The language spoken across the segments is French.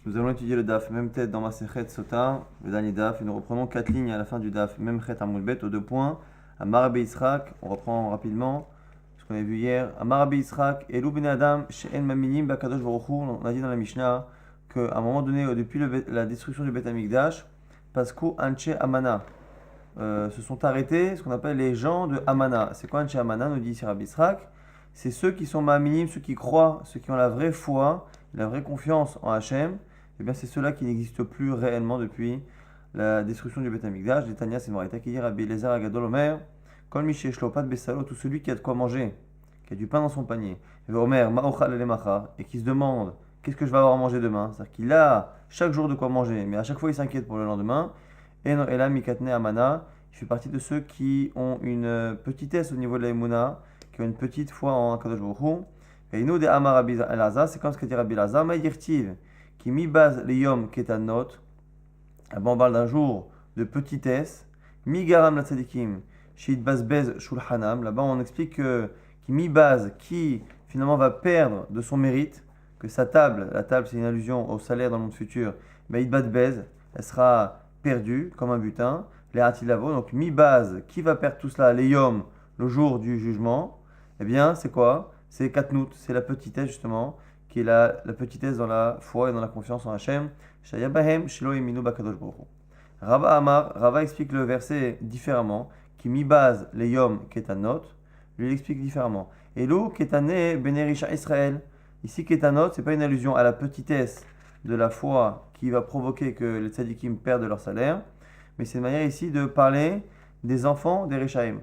Nous allons étudier le DAF, même tête dans Masechet Sota, le dernier DAF, et nous reprenons 4 lignes à la fin du DAF, même Chet Amoulbet, aux 2 points. Amar Rabbi Yitzhak, on reprend rapidement ce qu'on a vu hier. Amar Rabbi Yitzhak, Elou ben Adam, She'en Maminim, Bakadosh Baruch Hu, on a dit dans la Mishnah qu'à un moment donné, depuis la destruction du Bet Amikdash, Pasku Anche Amana, se sont arrêtés ce qu'on appelle les gens de Amana. C'est quoi Anche Amana, nous dit ici Rabbi Yitzhak? C'est ceux qui sont Maminim, ceux qui croient, ceux qui ont la vraie foi, la vraie confiance en Hachem. Eh bien, c'est ceux-là qui n'existent plus réellement depuis la destruction du Bet Amikdash. Les Tanya, c'est Moraïta qui dit Rabbi Eliezer Agadol Omer, Kol Miché Shlopat Besalo, tout celui qui a de quoi manger, qui a du pain dans son panier, et Omer Ma'ochal Elemacha, et qui se demande qu'est-ce que je vais avoir à manger demain. C'est-à-dire qu'il a chaque jour de quoi manger, mais à chaque fois il s'inquiète pour le lendemain. Et no Elam Mikatne Amana, il fait partie de ceux qui ont une petitesse au niveau de la Emouna, qui ont une petite foi en Kadosh Baruch Hu. Et nous, des Amar Rabbi Elazar, c'est comme ce qu'a dit Rabbi Elazar, Maïdirtiv, qui mi base les yom ketanot, on parle d'un jour de petitesse, mi garam la tzadikim, shit basbez shulhanam, là-bas on explique que qui mi base, qui finalement va perdre de son mérite, que sa table, la table c'est une allusion au salaire dans le monde futur, mais basbez, elle sera perdue comme un butin, les hatilavo, donc mi base, qui va perdre tout cela, les yom, le jour du jugement, eh bien c'est quoi? C'est katnout, c'est la petitesse justement, qui est la petitesse dans la foi et dans la confiance en Hachem. Shayabahem shelo eminu bakadosh baruch Hu. Rava Amar, Rava explique le verset différemment, qui mi base les yom ketanot, lui il explique différemment. Elo ketane benerisha Israël. Ici ketanot, c'est pas une allusion à la petitesse de la foi qui va provoquer que les tzadikim perdent leur salaire, mais c'est une manière ici de parler des enfants des Rechaim.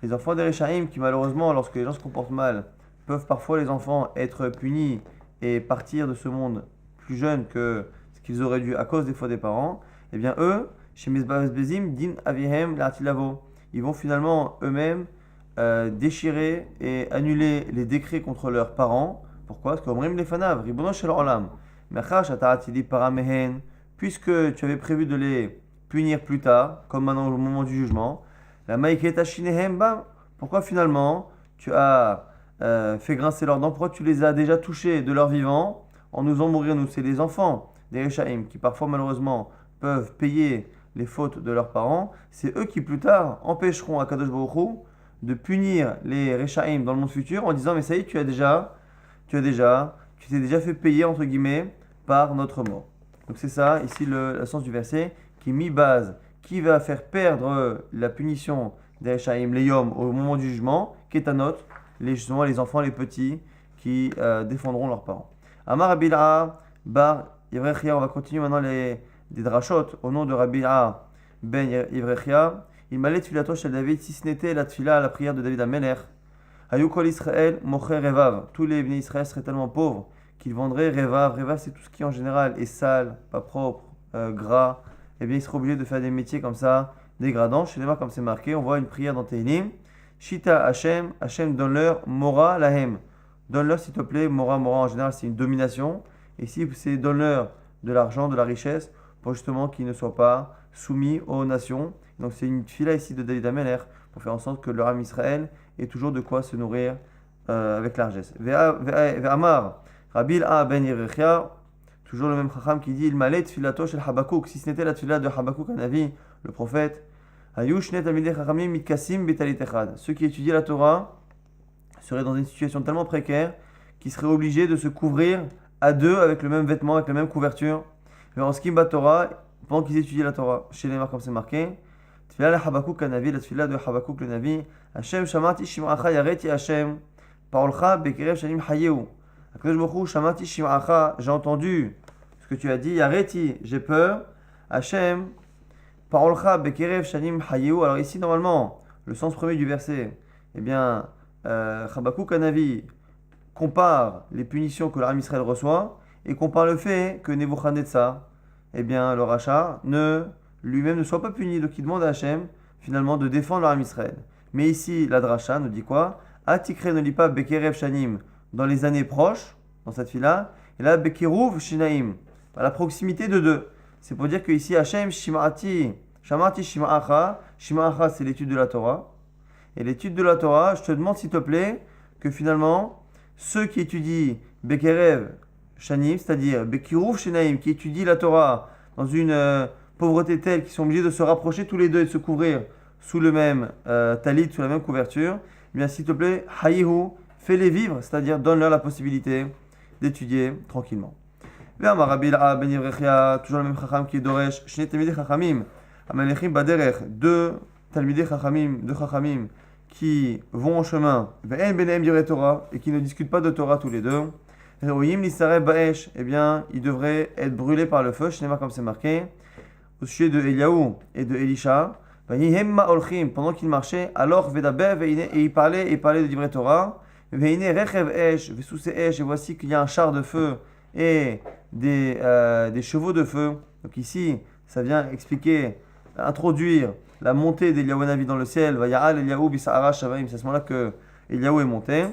Les enfants des Rechaim qui malheureusement, lorsque les gens se comportent mal, peuvent parfois les enfants être punis et partir de ce monde plus jeunes que ce qu'ils auraient dû à cause des fois des parents, eh bien eux, chez Mizbah Bezim, Din Avihem L'artilavo, ils vont finalement eux-mêmes déchirer et annuler les décrets contre leurs parents. Pourquoi? Parce qu'Omrim Lefanav, Ribono Shel Olam, Mechash Ataratili Paramehen, puisque tu avais prévu de les punir plus tard, comme maintenant au moment du jugement, la Maïketa Shinehem Bam, pourquoi finalement tu as fait grincer leurs dents? Pourquoi tu les as déjà touchés de leur vivant en nous en mourir nous? C'est les enfants des Rechaim qui parfois malheureusement peuvent payer les fautes de leurs parents. C'est eux qui plus tard empêcheront Akadosh Baruch Hu de punir les Rechaim dans le monde futur en disant mais ça y est, tu t'es déjà fait payer entre guillemets par notre mort. Donc c'est ça ici le sens du verset qui mi base, qui va faire perdre la punition des Rechaim, les Yom au moment du jugement, Ketanot, justement les enfants, les petits, qui défendront leurs parents. Amar Rabbi Il'a bar Ivrechia, on va continuer maintenant des drachot au nom de Rabbi Il'a ben Ivrechia. Il m'a tfilato chez David, si ce n'était la tfila, la prière de David Amelech. Hayou kol Israël mocher revav. Tous les bénis Israël seraient tellement pauvres qu'ils vendraient revav. Revav, c'est tout ce qui en général est sale, pas propre, gras. Eh bien, ils seraient obligés de faire des métiers comme ça, dégradants. Chez les marques, comme c'est marqué, on voit une prière dans Tehillim. Shita Hashem, Hashem donne-leur Mora Lahem. Donne-leur s'il te plaît, Mora, en général c'est une domination. Et si c'est donne-leur de l'argent, de la richesse, pour justement qu'ils ne soient pas soumis aux nations. Donc c'est une fila ici de David Amelech pour faire en sorte que leur âme Israël ait toujours de quoi se nourrir avec largesse. Ve'amar, Rabbi Il'a ben Yerechia, toujours le même chacham qui dit il malet filato shel Habakouk. Si ce n'était la fila de Habakouk, un avis, le prophète. Ceux qui étudient la Torah seraient dans une situation tellement précaire qu'ils seraient obligés de se couvrir à deux avec le même vêtement, avec la même couverture. En skimba Torah, pendant qu'ils étudient la Torah, chez les marques comme c'est marqué, Tfila le Habakouk le Navi, la Tfila de Habakouk le Navi, Hashem shamati shim'acha yareti Hashem, parolcha bekerev shanim hayeu. Akadosh Baruch Hu shamati shim'acha, j'ai entendu ce que tu as dit, yareti, j'ai peur, Hashem. Parolcha bekerev shanim hayeu. Alors ici normalement le sens premier du verset, eh bien Habakouk Hanavi compare les punitions que l'armée Israël reçoit et compare le fait que Nebuchadnezzar, eh bien le rachat, lui-même ne soit pas puni, donc il demande à Hachem finalement de défendre l'armée Israël. Mais ici la dracha nous dit quoi? Atikre ne lit pas bekerev shanim dans les années proches dans cette fila, et là bekeruv shinaim à la proximité de deux. C'est pour dire que ici Hachem Shima'ati Shima'acha, Shima'acha c'est l'étude de la Torah. Et l'étude de la Torah, je te demande s'il te plaît que finalement, ceux qui étudient Bekerev, shanim, c'est-à-dire Bekirouf Shenaim, qui étudie la Torah dans une pauvreté telle qu'ils sont obligés de se rapprocher tous les deux et de se couvrir sous le même talit, sous la même couverture, eh bien s'il te plaît, Hayihu, fais-les vivre, c'est-à-dire donne-leur la possibilité d'étudier tranquillement. Toujours le même chacham qui est Doresh, Shne Talmidei Chachamim, Amalechim Baderech, deux Talmidei Chachamim, deux chachamim qui vont en chemin, Ve'en Benehem Direi Torah, et qui ne discutent pas de Torah tous les deux. Re'oyim Lisareb Ba'esh, eh bien, ils devraient être brûlés par le feu, Shnema comme c'est marqué, au sujet de Eliaou et de Elisha. Pendant qu'ils marchaient, alors Vedaber, et ils parlaient de Divrei Torah. Veine Rechev Esh, Vesuse Esh, et voici qu'il y a un char de feu et des chevaux de feu. Donc ici, ça vient expliquer, introduire la montée d'Eliaou Navi dans le ciel. Vaya'al Eliaou Bisa'ara Shavaim, c'est à ce moment-là que Eliaou est monté.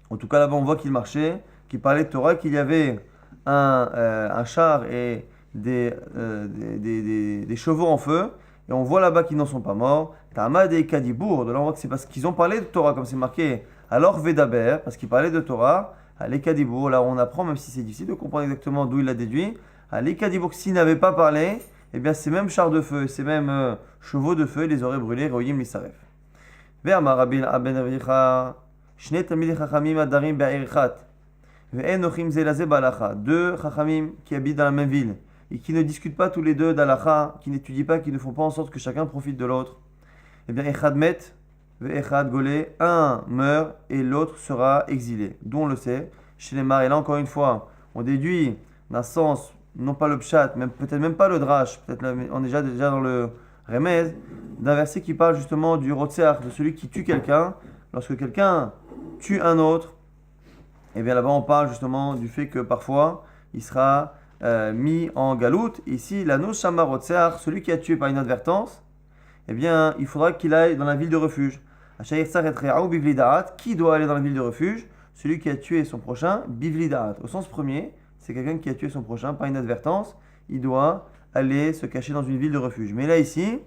En tout cas, là-bas, on voit qu'il marchait, qu'il parlait de Torah, qu'il y avait un char et des chevaux en feu. Et on voit là-bas qu'ils n'en sont pas morts. Ta'amad et Kadibour, de là on voit que c'est parce qu'ils ont parlé de Torah, comme c'est marqué. Alors Vedaber, parce qu'ils parlaient de Torah. À l'Ekadibour, là on apprend, même si c'est difficile de comprendre exactement d'où il l'a déduit. À l'Ekadibour, s'ils n'avaient pas parlé, eh bien ces mêmes chars de feu, ces mêmes chevaux de feu, ils les auraient brûlés, Royim Lisaref. Ve'amar Rabbi Aben Avicha, Shne Talmidei Chachamim Adarim Be'erichat. Ve'en Ochim Zelazeh Balacha. Deux Chachamim qui habitent dans la même ville et qui ne discutent pas tous les deux d'Alacha, qui n'étudient pas, qui ne font pas en sorte que chacun profite de l'autre, eh bien, Echad met, Echad golé, un meurt et l'autre sera exilé. D'où on le sait, chez les Mar, et là encore une fois, on déduit d'un sens, non pas le pshat, même, peut-être même pas le drash, peut-être là, on est déjà dans le remez, d'un verset qui parle justement du rotseach, de celui qui tue quelqu'un. Lorsque quelqu'un tue un autre, et bien là-bas on parle justement du fait que parfois il sera mis en galoute. Ici, la Noshama Rotseach, celui qui a tué par inadvertance, eh bien, il faudra qu'il aille dans la ville de refuge. Qui doit aller dans la ville de refuge? Celui qui a tué son prochain, Bivli Da'at. Au sens premier, c'est quelqu'un qui a tué son prochain par inadvertance, il doit aller se cacher dans une ville de refuge. Mais là, ici,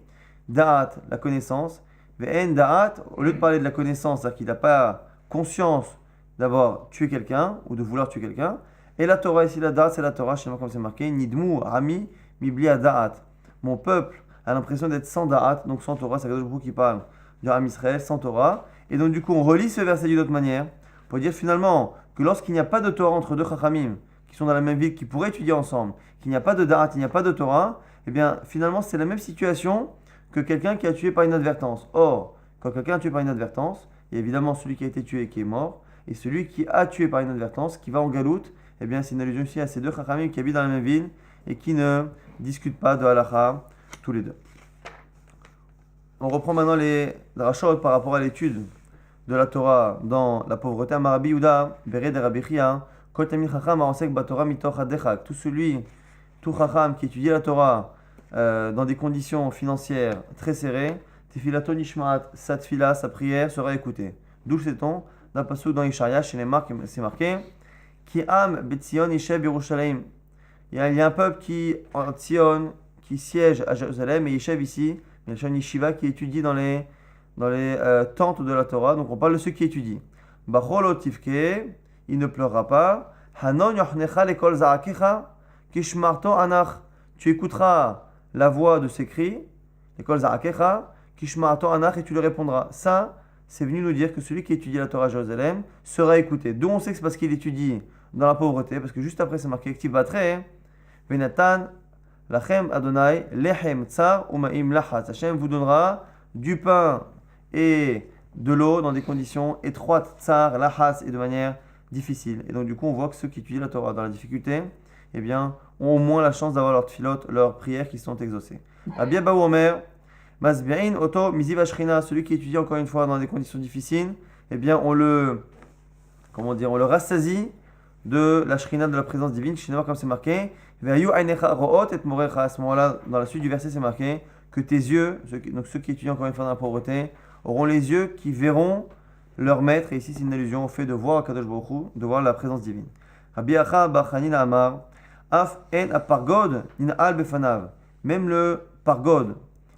Da'at, la connaissance, Ve'en Da'at, au lieu de parler de la connaissance, c'est-à-dire qu'il n'a pas conscience d'avoir tué quelqu'un ou de vouloir tuer quelqu'un. Et la Torah, ici, la Da'at, c'est la Torah, chez moi comme c'est marqué, Nidmu, Rami, Mibli Da'at. Mon peuple a l'impression d'être sans Da'at, donc sans Torah, c'est Akadosh Baruch Hu qui parle du Ham Israël, sans Torah. Et donc, du coup, on relit ce verset d'une autre manière pour dire finalement que lorsqu'il n'y a pas de Torah entre deux Chachamim qui sont dans la même ville, qui pourraient étudier ensemble, qu'il n'y a pas de Da'at, il n'y a pas de Torah, eh bien, finalement, c'est la même situation que quelqu'un qui a tué par inadvertance. Or, quand quelqu'un a tué par inadvertance, il y a évidemment celui qui a été tué et qui est mort, et celui qui a tué par inadvertance, qui va en galoute. Eh bien, c'est une allusion ici à ces deux chachamim qui habitent dans la même ville et qui ne discutent pas de halacha tous les deux. On reprend maintenant les drashot par rapport à l'étude de la Torah dans la pauvreté. Amarabi Yuda, Bered Rabbi Chia, Kol Tamid Chacham Arosek Batorah Mitoch Hadechak. Tout chacham qui étudie la Torah dans des conditions financières très serrées, Tefilato Nishmaat, sa tfila, sa prière sera écoutée. D'où sait-on? D'un passage dans Ishaïa, chez les marques, c'est marqué. Qui am Betzion Yesheb Yerushalayim. Il y a un peuple qui en Tzion, qui siège à Jérusalem, et Yeshev ici, il y a un Yeshiva qui étudie dans les tentes de la Torah. Donc on parle de ceux qui étudient. Bacholo Tivke, il ne pleurera pas. Hanon Yochnecha Lekol Zarakecha, Kishmarto Anach. Tu écouteras la voix de ses cris, Lekol Zarakecha, Kishmarto Anach, et tu lui répondras. Ça, c'est venu nous dire que celui qui étudie la Torah à Jérusalem sera écouté. D'où on sait que c'est parce qu'il étudie dans la pauvreté, parce que juste après c'est marqué Ktiv Batre, Venatan, Lachem Adonai, Lechem Tsar Umaim Lachatz. Hashem vous donnera du pain et de l'eau dans des conditions étroites, Tsar, Lachatz, et de manière difficile. Et donc du coup on voit que ceux qui étudient la Torah dans la difficulté, eh bien, ont au moins la chance d'avoir leurs tfilotes, leurs prières qui sont exaucées. Abia Baou Omer, Masbi'in Oto Miziv Ashrina, celui qui étudie encore une fois dans des conditions difficiles, eh bien on le rassasie de la shrina, de la présence divine, comme c'est marqué. À ce moment-là, dans la suite du verset, c'est marqué que tes yeux, donc ceux qui étudient encore une fois dans la pauvreté, auront les yeux qui verront leur maître. Et ici, c'est une allusion au fait de voir Kadosh Baruch Hu, de voir la présence divine. Rabbi Acha bar Chanina Amar, Af en apargod nin al befanav. Même le pargod.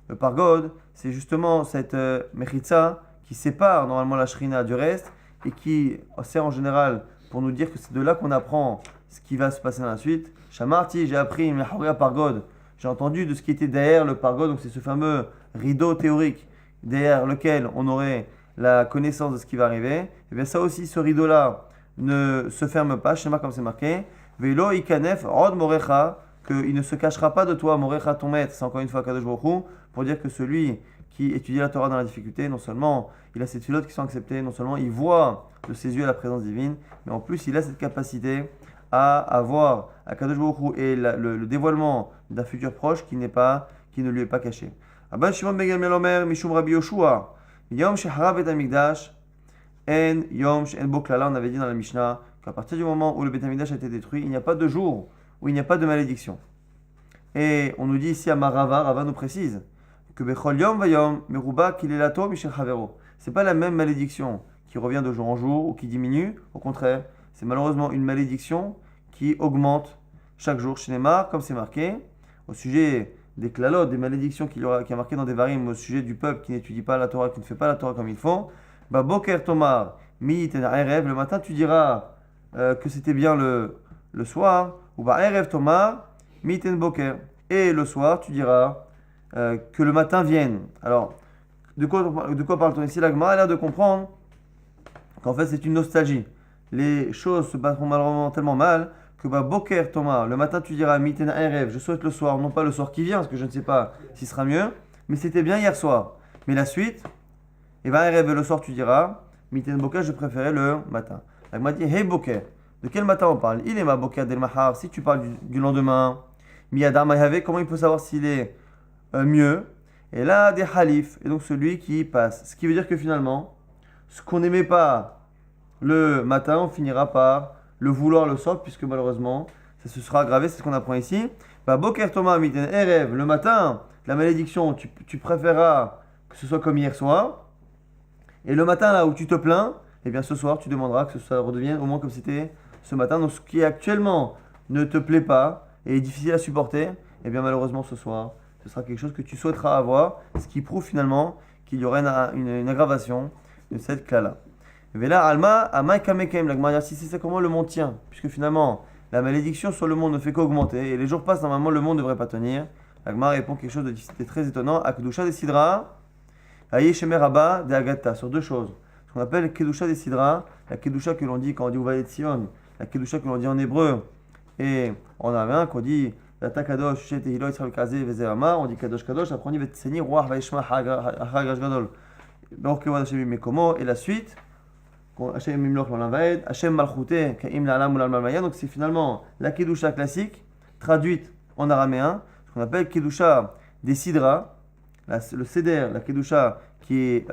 Le pargod, c'est justement cette mechitza qui sépare normalement la shrina du reste et qui sert en général pour nous dire que c'est de là qu'on apprend ce qui va se passer dans la suite. Shamarti, j'ai appris, pargod. J'ai entendu de ce qui était derrière le pargod, donc c'est ce fameux rideau théorique derrière lequel on aurait la connaissance de ce qui va arriver. Et bien ça aussi, ce rideau-là ne se ferme pas, schéma comme c'est marqué. Velo ikanef rod morecha, qu'il ne se cachera pas de toi, morecha ton maître. C'est encore une fois Kadosh Baruch Hu, pour dire que celui qui étudie la Torah dans la difficulté, non seulement il a ces filotes qui sont acceptées, non seulement il voit de ses yeux la présence divine, mais en plus il a cette capacité à avoir à Kadosh Baruch Hu et le dévoilement d'un futur proche qui ne lui est pas caché. Abba Shimon ben Gamliel Omer Mishum Rabbi Yoshua Yom Shehara Bet Hamikdash En Yom She'en Bo Klala. On avait dit dans la Mishnah qu'à partir du moment où le Bet Hamikdash a été détruit, il n'y a pas de jour où il n'y a pas de malédiction. Et on nous dit ici à Marava, Rava nous précise que Bechol Yom Vayom Meruba Kilelato Mishel Chavero. C'est pas la même malédiction qui revient de jour en jour ou qui diminue, au contraire, c'est malheureusement une malédiction qui augmente chaque jour chez Neymar, comme c'est marqué au sujet des klalot, des malédictions qui a marqué dans des varim au sujet du peuple qui n'étudie pas la Torah, qui ne fait pas la Torah comme il faut. Bah Boker Tomar Mi Erev, le matin tu diras que c'était bien le soir, ou bah Erev Tomar Mi Boker, et le soir tu diras que le matin vienne. Alors, de quoi parle-t-on ici? La Gemara a l'air de comprendre qu'en fait c'est une nostalgie. Les choses se passeront malheureusement tellement mal que bah Boker Thomas, le matin tu diras Miten Erev, je souhaite le soir, non pas le soir qui vient, parce que je ne sais pas s'il sera mieux, mais c'était bien hier soir. Mais la suite, et bah Erev, le soir tu diras Miten Boker, je préférais le matin. La Gemara dit Hey Boker, de quel matin on parle? Il est ma Boker del Mahar, si tu parles du lendemain, Miyadar Mayave, comment il peut savoir s'il est mieux? Et là, des halifs, et donc celui qui passe. Ce qui veut dire que finalement, ce qu'on n'aimait pas le matin, on finira par le vouloir le soir, puisque malheureusement, ça se sera aggravé, c'est ce qu'on apprend ici. Bah, Boker Thomas Miten Erev, le matin, la malédiction, tu préféreras que ce soit comme hier soir. Et le matin, là où tu te plains, eh bien ce soir, tu demanderas que ça redevienne au moins comme c'était ce matin. Donc ce qui actuellement ne te plaît pas et est difficile à supporter, eh bien malheureusement ce soir, ce sera quelque chose que tu souhaiteras avoir, ce qui prouve finalement qu'il y aurait une aggravation de cette cas-là. Vela alma amay kamekem, la Gemara si c'est comment le monde tient, puisque finalement la malédiction sur le monde ne fait qu'augmenter et les jours passent, normalement le monde ne devrait pas tenir. La Gemara répond quelque chose de très étonnant. Akdusha des sidra, aye shemer rabba de agata, sur deux choses. Ce qu'on appelle kedusha des sidra, la kedusha que l'on dit quand on dit Uvalet Sion, la kedusha que l'on dit en hébreu et en araméen qu'on dit la takadosh chet ehilo Yisrael kazé vezerama, on dit kadosh kadosh, après on dit vetseni ruach vaishma hagash gadol. Donc et la suite. Hashem Mimloch l'Olam Hashem Malchute Kaim La'alam U'La'al Malmaya. Donc c'est finalement la Kedusha classique traduite en araméen, ce qu'on appelle Kedusha des Sidra, le Seder, la Kedusha qui est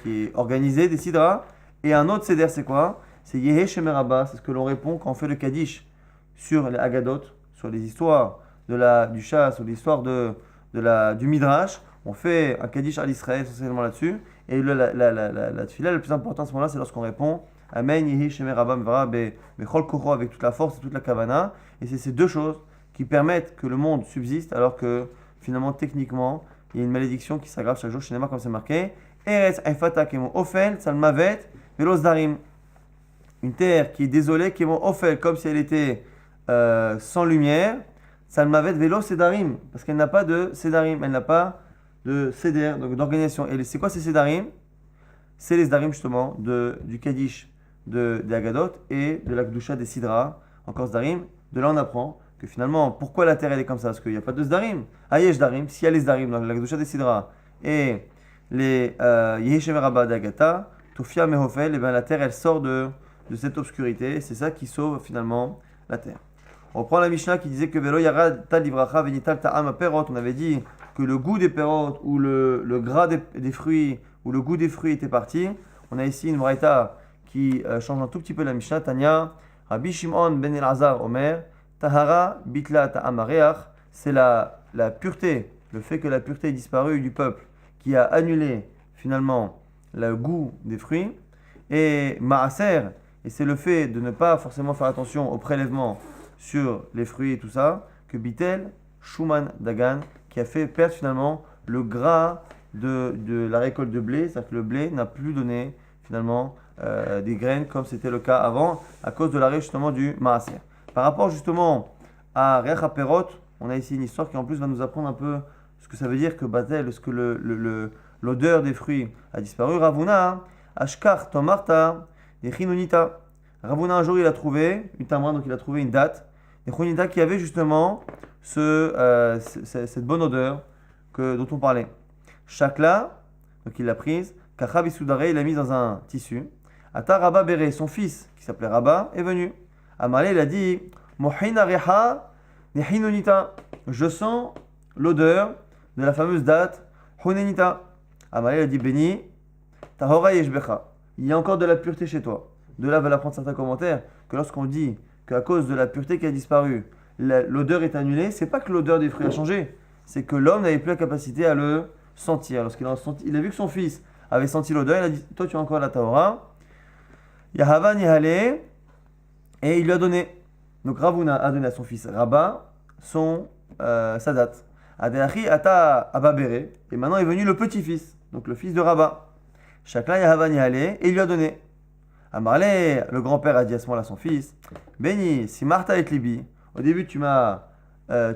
qui est organisée des Sidra, et un autre Seder c'est quoi? C'est Yehe Shemer Rabba, c'est ce que l'on répond quand on fait le Kaddish sur les Agadot, sur les histoires du Shas, sur l'histoire du Midrash. On fait un Kaddish à l'Israël, essentiellement là-dessus. Et la tefila le plus important à ce moment-là, c'est lorsqu'on répond Amen, Yehi, Shemer, Rabam, Vara, Bechol Koro, avec toute la force et toute la kavana. Et c'est ces deux choses qui permettent que le monde subsiste, alors que finalement, techniquement, il y a une malédiction qui s'aggrave chaque jour chez Neymar, comme c'est marqué Eretz, Aifata, Kemo, Ofel, Salmavet, Velos Darim. Une terre qui est désolée, Kemo, Ofel, comme si elle était sans lumière, Salmavet, Velos, Sedarim, parce qu'elle n'a pas de Sedarim, elle n'a pas de Seder, donc d'organisation. Et c'est quoi ces Sedarim? C'est les Sedarim justement du Kaddish des Agadot et de la Kedusha des Sidra, encore Sedarim. De là on apprend que finalement, pourquoi la terre elle est comme ça? Parce qu'il n'y a pas de Sedarim. Ayesh Darim, s'il y a les Sedarim dans la Kedusha des Sidra et les Yeheshemer Rabba d'Agata, Tofia Mehofel, et bien la terre elle sort de cette obscurité. C'est ça qui sauve finalement la terre. On reprend la Mishnah qui disait que Velo Yarad Tal Livracha Venital Ta'am Perot. On avait dit que le goût des perot ou le gras des fruits ou le goût des fruits était parti. On a ici une braïta qui change un tout petit peu la Mishnah. Tanya, Rabbi Shimon ben Elazar Omer, Tahara Bitla Ta'am Areach. C'est la pureté, le fait que la pureté ait disparu du peuple qui a annulé finalement le goût des fruits. Et Maaser, et c'est le fait de ne pas forcément faire attention au prélèvement sur les fruits et tout ça, que Bitel, Shuman Dagan, qui a fait perdre finalement le gras de la récolte de blé, c'est-à-dire que le blé n'a plus donné finalement des graines comme c'était le cas avant, à cause de l'arrêt justement du Maaser. Par rapport justement à Reach HaPerot, on a ici une histoire qui en plus va nous apprendre un peu ce que ça veut dire que Batel, ce que l'odeur des fruits a disparu. Ravuna, Ashkar Tomarta, des Chinonita. Ravuna un jour il a trouvé une tamra, donc il a trouvé une date, des Chinonita qui avait justement cette bonne odeur dont on parlait. Chakla, donc il l'a prise, Kachab Isudare, il l'a mise dans un tissu. Ata Rabba Béré, son fils, qui s'appelait Rabba, est venu. Amalé, il a dit Mohina Reha Nehinonita. Je sens l'odeur de la fameuse date Hunenita. Amalé, il a dit Béni, Tahora Yeshbecha. Il y a encore de la pureté chez toi. De là, va apprendre certains commentaires que lorsqu'on dit qu'à cause de la pureté qui a disparu, l'odeur est annulée, c'est pas que l'odeur des fruits a changé, c'est que l'homme n'avait plus la capacité à le sentir. Lorsqu'il a vu que son fils avait senti l'odeur, il a dit toi tu as encore la Tahora. Yahava Nihale, et il lui a donné. Donc Ravuna a donné à son fils Rabba sa date. Adeachi Ata Ababere, et maintenant est venu le petit-fils, donc le fils de Rabba. Chacun Yahava Nihale, et il lui a donné. Amarle, le grand-père a dit à ce moment-là à son fils Béni, si Martha et Libi, au début tu as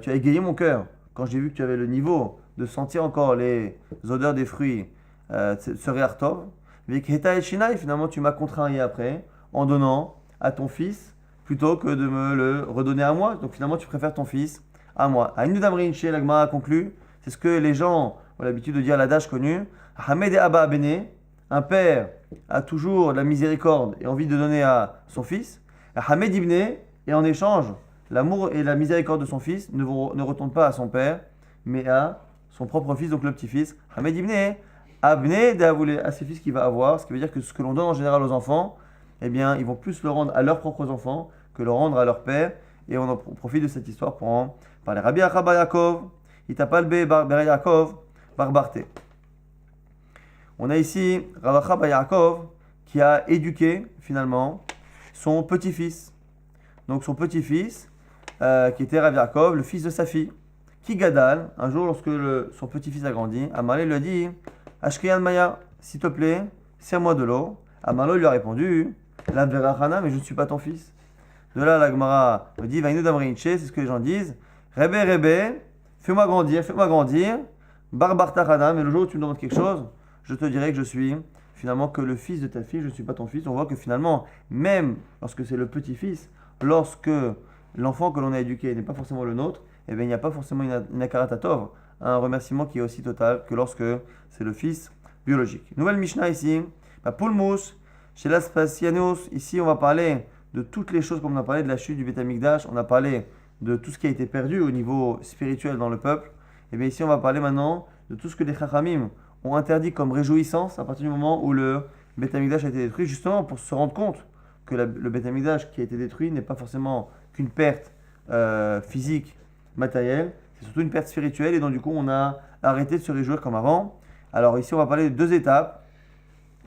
égayé mon cœur quand j'ai vu que tu avais le niveau de sentir encore les odeurs des fruits, ce Réartov. Vikheta et Shinai, finalement tu m'as contrarié après en donnant à ton fils plutôt que de me le redonner à moi. Donc finalement tu préfères ton fils à moi. Aïnou Damrinche, la Gemara a conclu, c'est ce que les gens ont l'habitude de dire l'adage connu Hamed et Abba Abene, un père a toujours la miséricorde et envie de donner à son fils. Hamed Ibne, et en échange, l'amour et la miséricorde de son fils ne retournent pas à son père, mais à son propre fils, donc le petit-fils. Hamed Ibne, Abne d'avouer à ses fils qu'il va avoir, ce qui veut dire que ce que l'on donne en général aux enfants, eh bien, ils vont plus le rendre à leurs propres enfants que le rendre à leur père. Et on profite de cette histoire pour en parler. Rabbi Achaba Yaakov, Itapalbe Ber Yaakov, Barbarte. On a ici Rabbi Achaba Yaakov qui a éduqué finalement son petit-fils. Donc son petit-fils, qui était Rabbi Yaakov, le fils de sa fille, qui Gadal, un jour lorsque son petit-fils a grandi, Amalé lui a dit Ashkriyan Maya, s'il te plaît, serre-moi de l'eau. Amalé lui a répondu La verachana, mais je ne suis pas ton fils. De là, la Gemara me dit Vainu Damrinche, c'est ce que les gens disent Rebe, fais-moi grandir. Barbartachana, mais le jour où tu me demandes quelque chose, je te dirai que je suis finalement que le fils de ta fille, je ne suis pas ton fils. On voit que finalement, même lorsque c'est le petit-fils, lorsque l'enfant que l'on a éduqué n'est pas forcément le nôtre, eh bien, il n'y a pas forcément une akaratatov, un remerciement qui est aussi total que lorsque c'est le fils biologique. Nouvelle Mishnah ici, Poulmous, chez l'Aspasianos, ici on va parler de toutes les choses comme on a parlé de la chute du Beth Amikdash, on a parlé de tout ce qui a été perdu au niveau spirituel dans le peuple. Et bien ici on va parler maintenant de tout ce que les Chachamim ont interdit comme réjouissance à partir du moment où le Beth Amikdash a été détruit, justement pour se rendre compte que le Beth Amikdash qui a été détruit n'est pas forcément qu'une perte physique, matérielle, c'est surtout une perte spirituelle et donc du coup on a arrêté de se réjouir comme avant. Alors ici on va parler de deux étapes,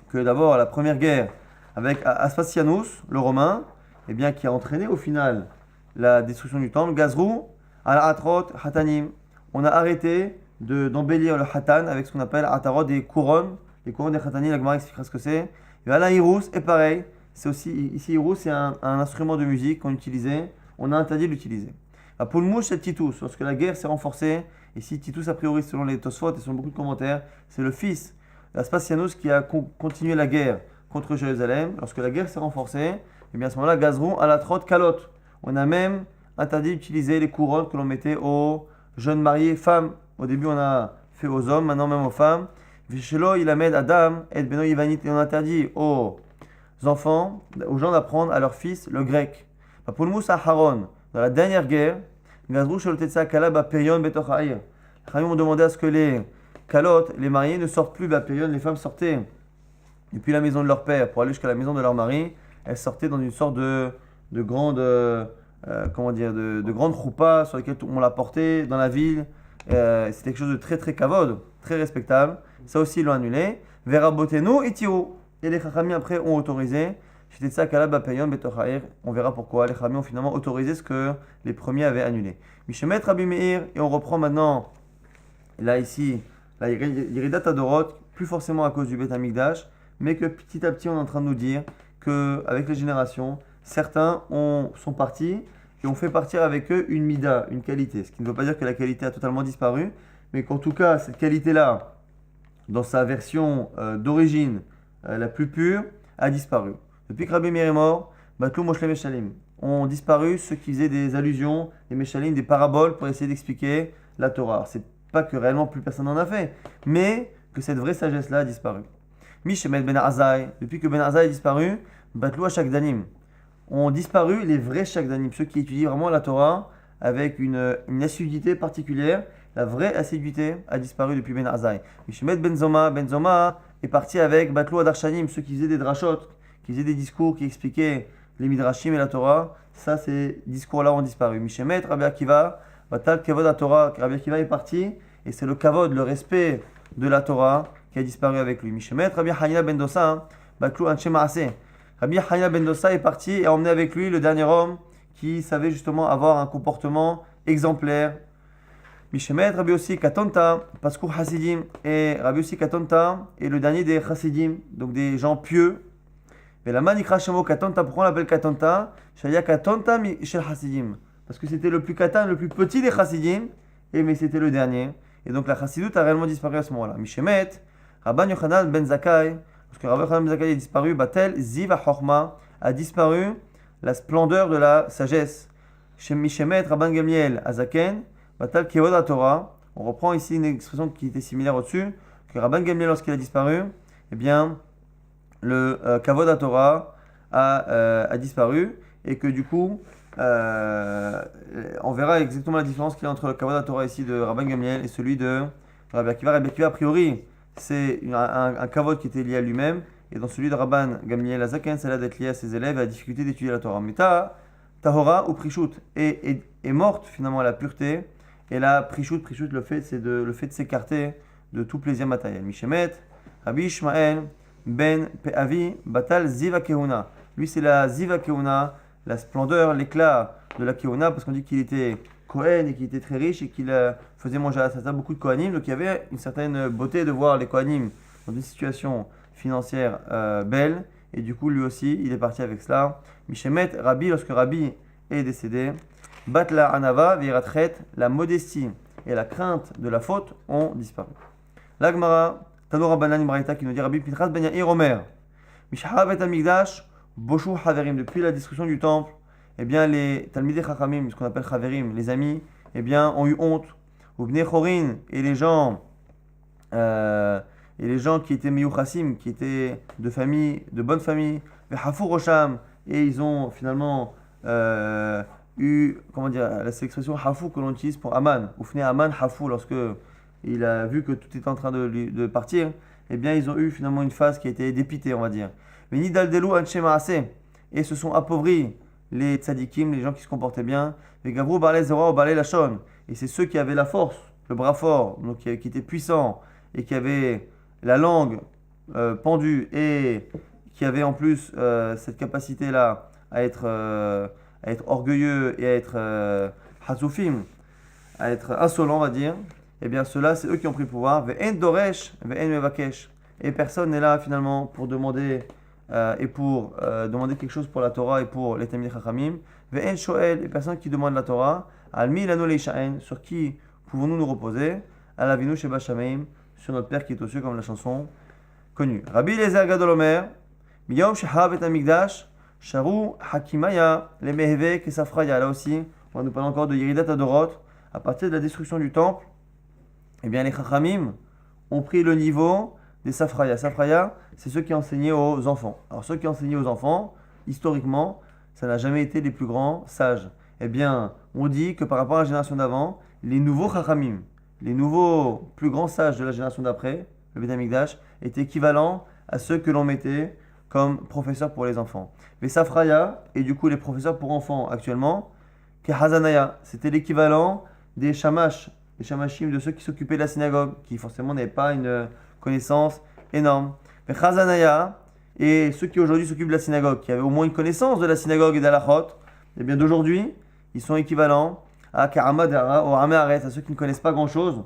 que d'abord la première guerre avec Aspasianus, le Romain, eh bien, qui a entraîné au final la destruction du temple, Gazrou, Al-Atrot, Hatanim. On a arrêté d'embellir le Hatan avec ce qu'on appelle Atarot, des couronnes, les couronnes des Hatanim, la Gemara expliquera ce que c'est. Et là, Hirous est pareil, c'est aussi, ici Hirous c'est un instrument de musique qu'on utilisait, on a interdit de l'utiliser. À Poulmouche, c'est Titus, lorsque la guerre s'est renforcée, ici Titus a priori selon les Tosfot et selon beaucoup de commentaires, c'est le fils d'Aspasianus qui a continué la guerre contre Jérusalem. Lorsque la guerre s'est renforcée, et bien à ce moment-là, Gazrou, Alatrot, Kalot. On a même interdit d'utiliser les couronnes que l'on mettait aux jeunes mariés femmes. Au début, on a fait aux hommes, maintenant même aux femmes. Vishelo, Ilamed, Adam, et Beno Ivanit. Et on interdit aux enfants, aux gens d'apprendre à leurs fils le grec. Pour le Moussa Haron, dans la dernière guerre, Gazrou, Shalotetsa, Kalab, Perion, Betochaïr. Les Chachamim ont demandé à ce que les Kalot, les mariés, ne sortent plus, Perion, les femmes sortaient depuis la maison de leur père pour aller jusqu'à la maison de leur mari. Elles sortaient dans une sorte de grande de grande choupa sur laquelle on l'a porté dans la ville. C'était quelque chose de très très kavod, très respectable. Ça aussi ils l'ont annulé. Verabotenu et Tiro. Et les Chachamim après ont autorisé. J'étais ça Kalab Payon Betochaïr. On verra pourquoi les Chachamim ont finalement autorisé ce que les premiers avaient annulé. Mishemet Rabbi Meir, et on reprend maintenant là ici la Yeridat Adorot, plus forcément à cause du Beth Amikdash, mais que petit à petit on est en train de nous dire qu'avec les générations, certains sont partis qui ont fait partir avec eux une mida, une qualité. Ce qui ne veut pas dire que la qualité a totalement disparu, mais qu'en tout cas, cette qualité-là, dans sa version d'origine la plus pure, a disparu. Depuis que Rabbi Meir est mort, Batlou Moshe Meshalim ont disparu ceux qui faisaient des allusions, des Meshalim, des paraboles pour essayer d'expliquer la Torah. C'est pas que réellement plus personne n'en a fait, mais que cette vraie sagesse-là a disparu. Mishemet Ben Azai, depuis que Ben Azai a disparu, Batlou Shakdanim ont disparu les vrais Shakdanim, ceux qui étudient vraiment la Torah avec une assiduité particulière. La vraie assiduité a disparu depuis Ben Azai. Mishemet Ben Zoma est parti avec Batlou Adarshanim, ceux qui faisaient des drashot, qui faisaient des discours qui expliquaient les midrashim et la Torah. Ça, ces discours-là ont disparu. Mishemet Rabbi Akiva, Batal Kavod Torah, Rabbi Akiva est parti, et c'est le kavod, le respect de la Torah qui a disparu avec lui. Mishemet Rabbi Hanina Ben Dosa, Batlou Anshe Maaseh. Rabbi Hanina Ben Dosa est parti et a emmené avec lui le dernier homme qui savait justement avoir un comportement exemplaire. Mishemet Rabbi Yossi Katonta, Paskou Hasidim, et Rabbi Yossi Katonta est le dernier des Hasidim, donc des gens pieux. Mais la manikra shemo Katonta, pourquoi on l'appelle Katonta? Shaya Katonta Shel Hasidim, parce que c'était le plus katan, le plus petit des Hasidim, mais c'était le dernier. Et donc la Chassidoute a réellement disparu à ce moment-là. Mishemet Rabban Yochanan Ben Zakkai, parce que Rabban Yochanan Ben Zakkai est disparu, Batel Ziv HaChorma, a disparu la splendeur de la sagesse. Chez Mishemet Rabban Gamliel Azaken, Batal Kevod Torah. On reprend ici une expression qui était similaire au-dessus, que Rabban Gamliel, lorsqu'il a disparu, eh bien, le Kavod Torah a disparu, et que du coup, on verra exactement la différence qu'il y a entre le Kavod Torah ici de Rabban Gamliel et celui de Rabbi Akiva. Rabbi Akiva, a priori, c'est un Kavod qui était lié à lui-même, et dans celui de Rabban Gamliel Azaken, c'est là d'être lié à ses élèves et à la difficulté d'étudier la Torah. Mais Tahora ou Prishut est morte finalement à la pureté. Et là, Prishut, le fait de s'écarter de tout plaisir matériel. Mishemet, Rabbi Ishmael, Ben Pe'avi, Batal Ziva Kehuna. Lui, c'est la Ziva Kehuna, la splendeur, l'éclat de la Kehuna, parce qu'on dit qu'il était Kohen et qu'il était très riche et qu'il faisait manger à sa table beaucoup de Kohanim. Donc il y avait une certaine beauté de voir les Kohanim dans une situation financière belle. Et du coup, lui aussi, il est parti avec cela. Mishemet, Rabbi, lorsque Rabbi est décédé, Batla Anava, Viratret, la modestie et la crainte de la faute ont disparu. L'Agmara, Tano Rabbanan Imraïta qui nous dit Rabbi Pinchas Ben Yair Omer, Mishara Bet Amigdash, Boshu Haverim, depuis la destruction du temple, eh bien les Talmidei Chachamim, ce qu'on appelle Haverim, les amis, eh bien ont eu honte. Ou Bnei Chorin, et les gens qui étaient Miyuchasim, qui étaient de bonne famille, Vehafu Rosham, et ils ont finalement comment dire, c'est l'expression Hafou que l'on utilise pour Aman. Oufne Aman Hafou, lorsque il a vu que tout était en train de partir, eh bien ils ont eu finalement une phase qui a été dépitée, on va dire. Veni Daldelu Anshe Maaseh, et se sont appauvris les tzadikim, les gens qui se comportaient bien. Vegavru Balei Zora ou Balei Lashon, et c'est ceux qui avaient la force, le bras fort, donc qui étaient puissants et qui avaient la langue pendue et qui avaient en plus cette capacité-là à être orgueilleux et à être hazoufim, à être insolent, on va dire, eh bien ceux-là, c'est eux qui ont pris le pouvoir. Ve'en doresh, ve'en mevakesh. Et personne n'est là finalement pour demander demander quelque chose pour la Torah et pour les Talmidei Chachamim. Ve'en shoel, et personne qui demande la Torah. Almi lanu leisha'en, sur qui pouvons-nous nous reposer? Al avinu sheba shameim, sur notre Père qui est aux cieux, comme la chanson connue. Rabbi Eliezer Gadol Omer, miyom shehab et amigdash, Sharou Hakimaya, les Meheve, et Safraya. Là aussi, on va nous parler encore de Yeridat Adorot. À partir de la destruction du temple, eh bien les Chachamim ont pris le niveau des Safraya. Safraya, c'est ceux qui enseignaient aux enfants. Alors ceux qui enseignaient aux enfants, historiquement, ça n'a jamais été les plus grands sages. Eh bien, on dit que par rapport à la génération d'avant, les nouveaux Chachamim, les nouveaux plus grands sages de la génération d'après, le Beth Amikdash, étaient équivalents à ceux que l'on mettait comme professeurs pour les enfants. Mais Safraya, et du coup les professeurs pour enfants actuellement, que Hazanaya, c'était l'équivalent des Shamash, les Shamashim, de ceux qui s'occupaient de la synagogue, qui forcément n'avaient pas une connaissance énorme. Mais Hazanaya, et ceux qui aujourd'hui s'occupent de la synagogue, qui avaient au moins une connaissance de la synagogue et d'Alachot, eh bien d'aujourd'hui, ils sont équivalents à Ka'amad Hara, ou Améharet, à ceux qui ne connaissent pas grand-chose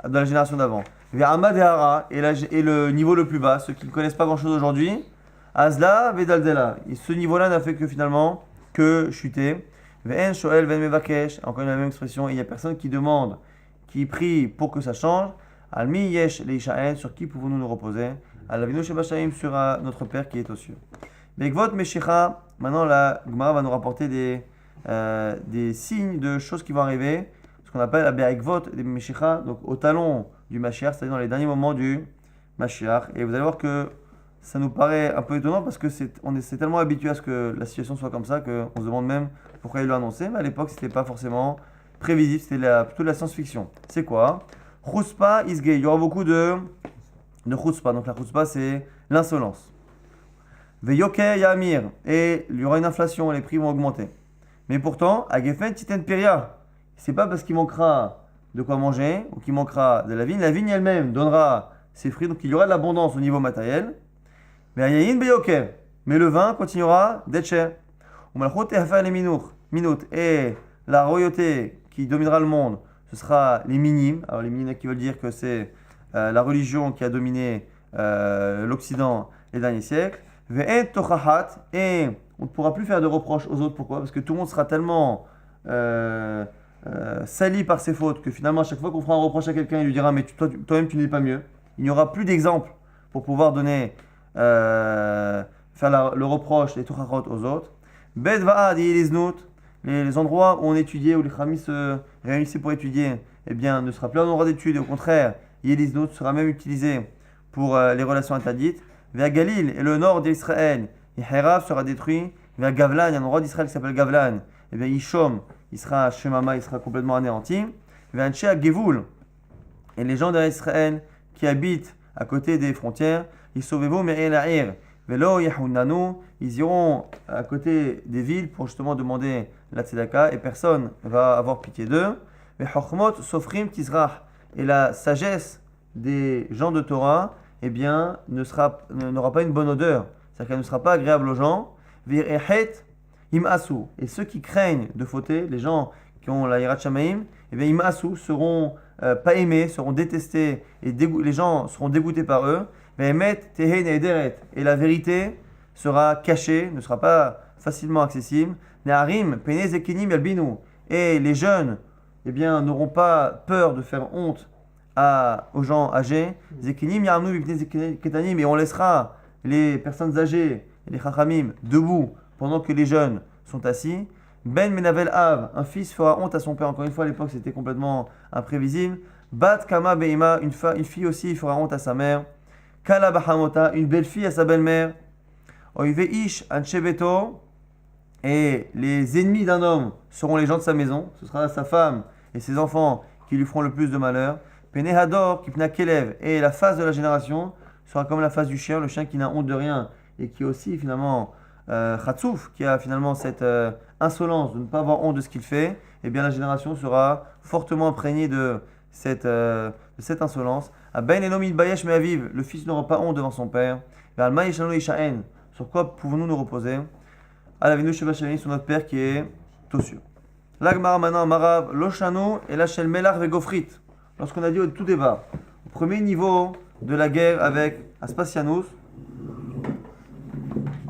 de la génération d'avant. Vers Amad Hara, et le niveau le plus bas, ceux qui ne connaissent pas grand-chose aujourd'hui, Azla Vedaldela. Et ce niveau-là n'a fait que finalement que chuter. Ve'en shoel ve'en mevakesh. Encore une la même expression. Il n'y a personne qui demande, qui prie pour que ça change. Almi yesh leisha'en. Sur qui pouvons-nous nous reposer? Alavinu shebashaim, sur notre Père qui est aux cieux. Begvot meshicha. Maintenant, la Gemara va nous rapporter des signes de choses qui vont arriver. Ce qu'on appelle la Begvot des meshicha. Donc, au talon du Mashiach, c'est-à-dire dans les derniers moments du Mashiach. Et vous allez voir que ça nous paraît un peu étonnant parce que on est tellement habitué à ce que la situation soit comme ça qu'on se demande même pourquoi il l'a annoncé. Mais à l'époque, c'était pas forcément prévisible, c'était plutôt de la science-fiction. C'est quoi? Chuspa isgei. Il y aura beaucoup de chuspa. Donc la chuspa, c'est l'insolence. Veyoke yamir. Et il y aura une inflation, les prix vont augmenter. Mais pourtant, agefen titen peria. C'est pas parce qu'il manquera de quoi manger ou qu'il manquera de la vigne elle-même donnera ses fruits. Donc il y aura de l'abondance au niveau matériel. Mais le vin continuera d'être cher. Et la royauté qui dominera le monde, ce sera les minimes. Alors les minimes qui veulent dire que c'est la religion qui a dominé l'Occident les derniers siècles. Et on ne pourra plus faire de reproches aux autres. Pourquoi? Parce que tout le monde sera tellement sali par ses fautes que finalement à chaque fois qu'on fera un reproche à quelqu'un, il lui dira mais toi-même tu n'es pas mieux. Il n'y aura plus d'exemple pour pouvoir donner faire le reproche, les tuchachot aux autres. Bet va'ad yeliznut, les endroits où on étudiait, où les chamis se réunissaient pour étudier, eh bien, ne sera plus un endroit d'étude, au contraire, yeliznut sera même utilisé pour les relations interdites. Vers Galil et le nord d'Israël, Herav sera détruit. Vers Gavlan, il y a un endroit d'Israël qui s'appelle Gavlan, eh bien, Ishom, il sera Shemama, il sera complètement anéanti. Vers Anshea Gevul, et les gens d'Israël qui habitent à côté des frontières, Yisovevou me'ela'ir, velo yahunanu, ils iront à côté des villes pour justement demander la tzedaka et personne ne va avoir pitié d'eux. Ve'chochmot sofrim tizrach, et la sagesse des gens de Torah, eh bien, n'aura pas une bonne odeur, c'est-à-dire qu'elle ne sera pas agréable aux gens. Ve'echet imasu, et ceux qui craignent de fauter, les gens qui ont la yirat shamaim, eh bien, imasu seront pas aimés, seront détestés et les gens seront dégoûtés par eux. Et la vérité sera cachée, ne sera pas facilement accessible. Et les jeunes eh bien, n'auront pas peur de faire honte aux gens âgés. Et on laissera les personnes âgées, les chachamim, debout pendant que les jeunes sont assis. Ben Menavel Av, un fils fera honte à son père. Encore une fois, à l'époque, c'était complètement imprévisible. Bat Kama Beima, une fille aussi fera honte à sa mère. Kala Bahamota, une belle-fille à sa belle-mère. Oive Ish Ancheveto, et les ennemis d'un homme seront les gens de sa maison. Ce sera sa femme et ses enfants qui lui feront le plus de malheur. Penehador Kipna Kelev, et la face de la génération sera comme la face du chien, le chien qui n'a honte de rien et qui est aussi finalement Khatsouf, qui a finalement cette insolence de ne pas avoir honte de ce qu'il fait. Eh bien la génération sera fortement imprégnée de cette insolence. Ben Enomid Bayesh Me'aviv, le fils n'aura pas honte devant son père. Sur quoi pouvons-nous nous reposer? Alavinu Shebashani, sur notre Père qui est aux cieux. L'Agmara maintenant, Marav, Loshanu et Lachel Melach Vegofrit. Lorsqu'on a dit au tout départ, au premier niveau de la guerre avec Aspasianus,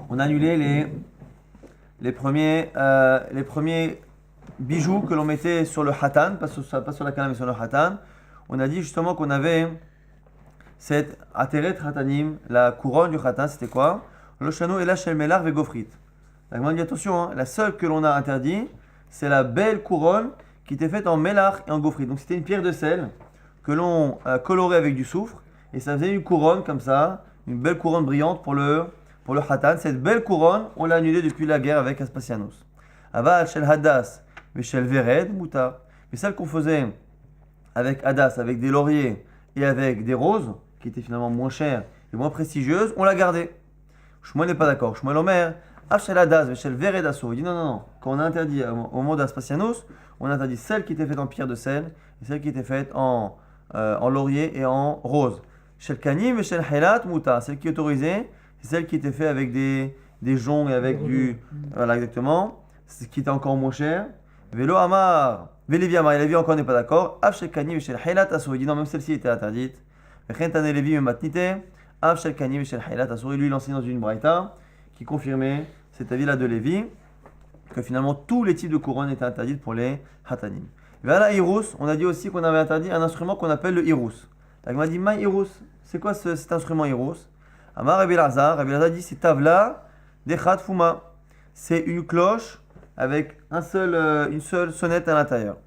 on a annulé les premiers bijoux que l'on mettait sur le Hatan, pas sur la canne mais sur le Hatan. On a dit justement qu'on avait cette Ateret Hatanim, la couronne du Hatan, c'était quoi? Loshanu et Lachel Melach Vegofrit. La dit attention, la seule que l'on a interdit, c'est la belle couronne qui était faite en melach et en gofrit. Donc c'était une pierre de sel que l'on colorait avec du soufre et ça faisait une couronne comme ça, une belle couronne brillante pour le Hatan. Cette belle couronne, on l'a annulée depuis la guerre avec Aspasianus. Aval shel Hadas, mais shel Vered, Mouta. Mais celle qu'on faisait avec Hadas, avec des lauriers et avec des roses, qui étaient finalement moins chères et moins prestigieuses, on l'a gardée. Shmuel n'est pas d'accord. Shmuel Omer, Afshel Hadas, Veshel Vered Asso. Il dit non. Quand on a interdit au moment d'Aspasianus, on a interdit celle qui était faite en pierre de sel et celle qui était faite en laurier et en rose. Shel Kanim, Veshel Helat, Mouta. Celle qui est autorisée, c'est celle qui était faite avec des joncs et avec du. Voilà, exactement. Ce qui était encore moins cher. Velo Amar, Velevi Amar. Et Lévi encore n'est pas d'accord. Afshel Kanim, Veshel Helat Asso. Il dit non, même celle-ci était interdite. Vechentane Levi, Matnite. Afshel Kanim, Veshel Helat Asso. Et lui, il enseigne dans une braïta qui confirmait cet avis-là de Lévi. que finalement tous les types de couronnes étaient interdits pour les hatanim. Vers la hirous, on a dit aussi qu'on avait interdit un instrument qu'on appelle le hirous. La Gemara dit ma hirous, c'est quoi cet instrument hirous? Amar Rabbi Elazar dit c'est tavla dechat fuma. C'est une cloche avec une seule sonnette à l'intérieur.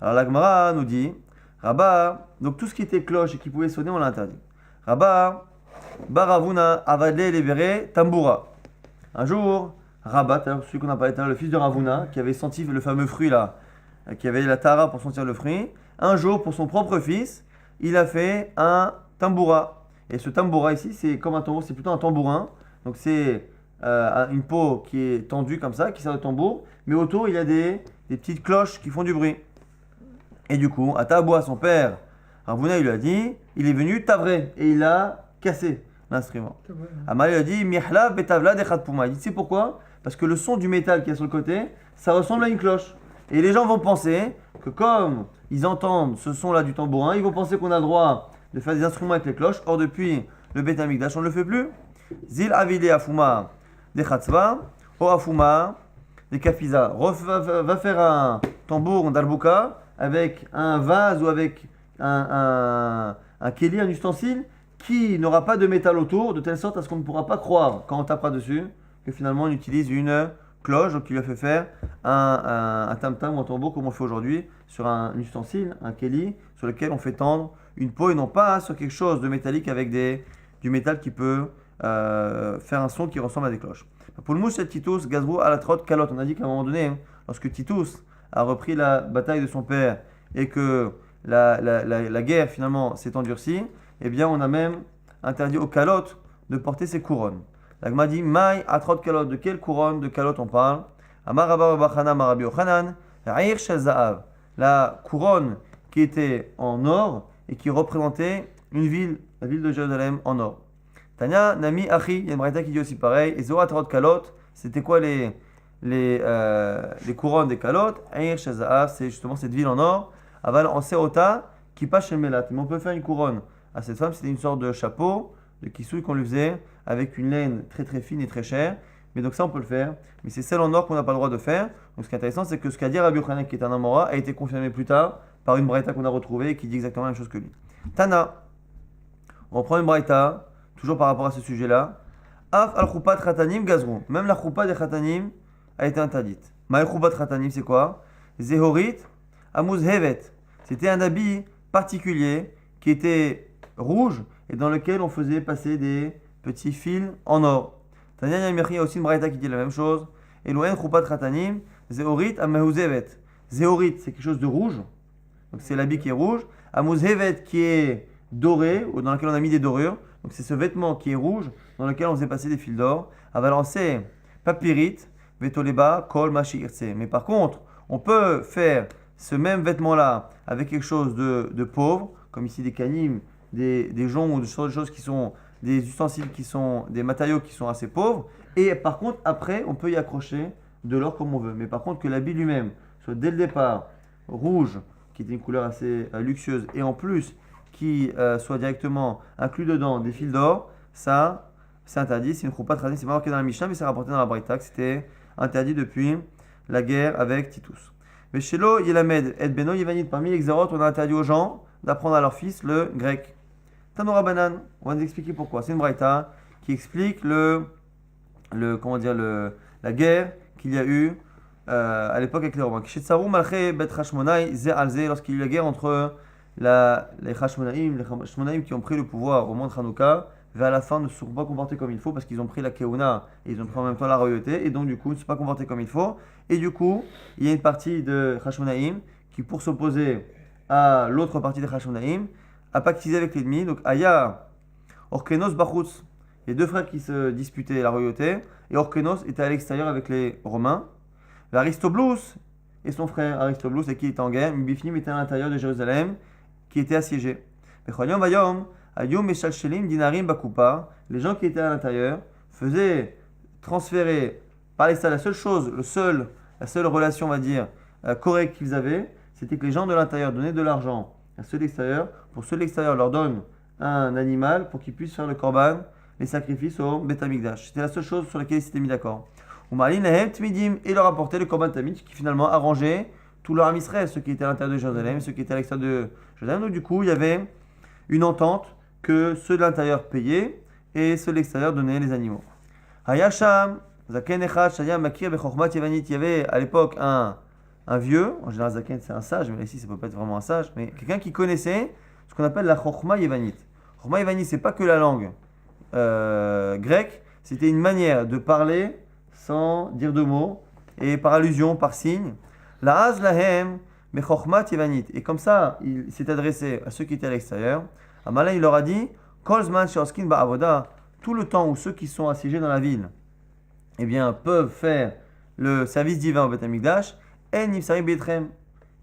Alors la Gemara nous dit Rabba, donc tout ce qui était cloche et qui pouvait sonner, on l'a interdit. Rabba, Baravuna, Avadle, Lebere, Tambura. Un jour, Rabba, celui qu'on a parlé tout à l'heure, le fils de Ravuna, qui avait senti le fameux fruit là, qui avait la tara pour sentir le fruit, un jour, pour son propre fils, il a fait un tambura. Et ce tambura ici, c'est comme un tambour, c'est plutôt un tambourin. Donc c'est une peau qui est tendue comme ça, qui sert de tambour, mais autour il y a des petites cloches qui font du bruit. Et du coup, à Taboua, son père, Ravuna, il lui a dit, il est venu tavré, et il a cassé l'instrument. Amal, il a dit, Mihla betavla dechat puma. Il dit, c'est pourquoi? Parce que le son du métal qui est sur le côté, ça ressemble à une cloche. Et les gens vont penser que comme ils entendent ce son-là du tambourin, ils vont penser qu'on a le droit de faire des instruments avec les cloches. Or, depuis le Beth Amikdash, on ne le fait plus. Zil avide afuma dechatzva, o afuma de kafiza. Va faire un tambour d'arbuka avec un vase ou avec un keli, un ustensile qui n'aura pas de métal autour, de telle sorte à ce qu'on ne pourra pas croire, quand on tapera dessus, que finalement on utilise une cloche, donc qui lui a fait faire un tam-tam ou un tambour comme on fait aujourd'hui sur un ustensile, un keli, sur lequel on fait tendre une peau et non pas sur quelque chose de métallique avec du métal qui peut faire un son qui ressemble à des cloches. Pour le mouche, Titus, Gazrou, Alatrot, Kalot, on a dit qu'à un moment donné, lorsque Titus a repris la bataille de son père et que la guerre finalement s'est endurcie, eh bien on a même interdit aux Kalot de porter ses couronnes. La Gemara dit Maï atrot kalot, de quelle couronne de kalot on parle? Amar Rabba Bachana Marabi Ochanan, Ra'ir Shel Za'av, la couronne qui était en or et qui représentait une ville, la ville de Jérusalem en or. Tanya Nami Achi, il y a une braïta qui dit aussi pareil, et Zo atrot kalot, c'était quoi les couronnes des kalot? Ra'ir Shel Za'av, c'est justement cette ville en or. Aval en Seota, qui passe chez Melat. Mais on peut faire une couronne à cette femme, c'était une sorte de chapeau, de kissouille qu'on lui faisait avec une laine très très fine et très chère. Mais donc ça on peut le faire. Mais c'est celle en or qu'on n'a pas le droit de faire. Donc ce qui est intéressant, c'est que ce qu'a dit Rabbi Yochanan, qui est un Amora, a été confirmé plus tard par une braïta qu'on a retrouvée et qui dit exactement la même chose que lui. Tana, on reprend une braïta, toujours par rapport à ce sujet-là. Af al choupat khatanim gazrou. Même la choupa des khatanim a été interdite. Ma choupat khatanim, c'est quoi? Zehorit amuzhevet. C'était un habit particulier qui était rouge et dans lequel on faisait passer des petits fils en or. Tanya Yamichi, il y a aussi une braïta qui dit la même chose. Elohen choupat khatanim, zehorit amehouzevet. Zehorit, c'est quelque chose de rouge, donc c'est l'habit qui est rouge. Amehouzevet, qui est doré, ou dans lequel on a mis des dorures, donc c'est ce vêtement qui est rouge, dans lequel on faisait passer des fils d'or. Avalancer papirit, vetoleba, kol mashi irtse. Mais par contre, on peut faire ce même vêtement-là avec quelque chose de pauvre, comme ici des canimes, des joncs ou des choses qui sont des ustensiles qui sont des matériaux qui sont assez pauvres, et par contre après on peut y accrocher de l'or comme on veut. Mais par contre que l'habit lui-même soit dès le départ rouge, qui est une couleur assez luxueuse, et en plus qui soit directement inclus dedans des fils d'or, ça c'est interdit. C'est une choupa tradie, c'est pas marqué dans la Mishnah mais c'est rapporté dans la Braïta que c'était interdit depuis la guerre avec Titus. Mais chez l'eau Yelamed et Beno Yevanit, parmi les Xarot, on a interdit aux gens d'apprendre à leur fils le grec. Tanora Banan, on va nous expliquer pourquoi. C'est une braïta qui explique la guerre qu'il y a eu à l'époque avec les Romains. Lorsqu'il y a eu la guerre entre les Hashmonaïm qui ont pris le pouvoir au moment de Hanouka, vers la fin ne se sont pas comportés comme il faut parce qu'ils ont pris la Keuna et ils ont pris en même temps la royauté et donc du coup ne se sont pas comportés comme il faut. Et du coup, il y a une partie de Hashmonaïm qui, pour s'opposer à l'autre partie des Hashmonaïm, a pactisé avec l'ennemi. Donc Aya, Orkenos, Bachutz, les deux frères qui se disputaient la royauté, et Orkenos était à l'extérieur avec les Romains. Aristoblous et son frère Aristoblous, avec qui il était en guerre, Mbifnim était à l'intérieur de Jérusalem, qui était assiégé. Les gens qui étaient à l'intérieur faisaient transférer par l'extérieur. La seule relation, on va dire, correcte qu'ils avaient, c'était que les gens de l'intérieur donnaient de l'argent à ceux de l'extérieur. Pour ceux de l'extérieur, leur donne un animal pour qu'ils puissent faire le korban, les sacrifices au Beth Amikdash. C'était la seule chose sur laquelle ils s'étaient mis d'accord. Et leur apporter le Korban Tamid qui finalement arrangeait tout leur Am Israël, ceux qui étaient à l'intérieur de Jérusalem, ceux qui étaient à l'extérieur de Jérusalem. Donc du coup, il y avait une entente que ceux de l'intérieur payaient et ceux de l'extérieur donnaient les animaux. Hayasham, Zaken Echad, Shaya Makir Bechormat Yevanit. Il y avait à l'époque un vieux, en général Zaken c'est un sage, mais ici ça peut pas être vraiment un sage, mais quelqu'un qui connaissait ce qu'on appelle la Chorma Yevanit. Chorma Yevanit, c'est pas que la langue grecque, c'était une manière de parler sans dire de mots et par allusion, par signe. La Az Lahem Bechormat Yevanit. Et comme ça, il s'est adressé à ceux qui étaient à l'extérieur. Amalin, il leur a dit Kolzman Shoskin Ba'avoda, tout le temps où ceux qui sont assiégés dans la ville eh bien, peuvent faire le service divin au Beth Amikdash, En Nifsarim Betrem,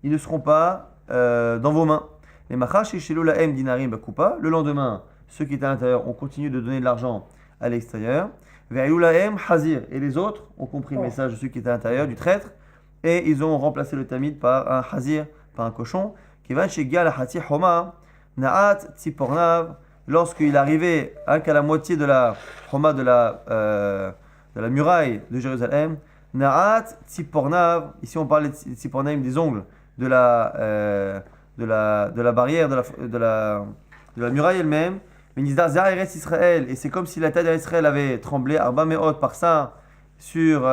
ils ne seront pas dans vos mains. Les Machash et Shelo Lahem Dinarim Bakupa, le lendemain, ceux qui étaient à l'intérieur ont continué de donner de l'argent à l'extérieur. Ve'ayou Lahem Hazir, et les autres ont compris le message de ceux qui étaient à l'intérieur, du traître, et ils ont remplacé le Tamid par un Hazir, par un cochon. Kivan Shegal Hati Homa, Naat Tzipornav, lorsqu'il arrivait qu'à la moitié de la Homa de la muraille de Jérusalem, Naat Tzipornav, ici on parle de Tzipornaim, des ongles de la barrière, de la muraille elle-même, Menizdar Zar Eretz Israël, et c'est comme si la taille d'Israël avait tremblé, Arba Meot par ça, sur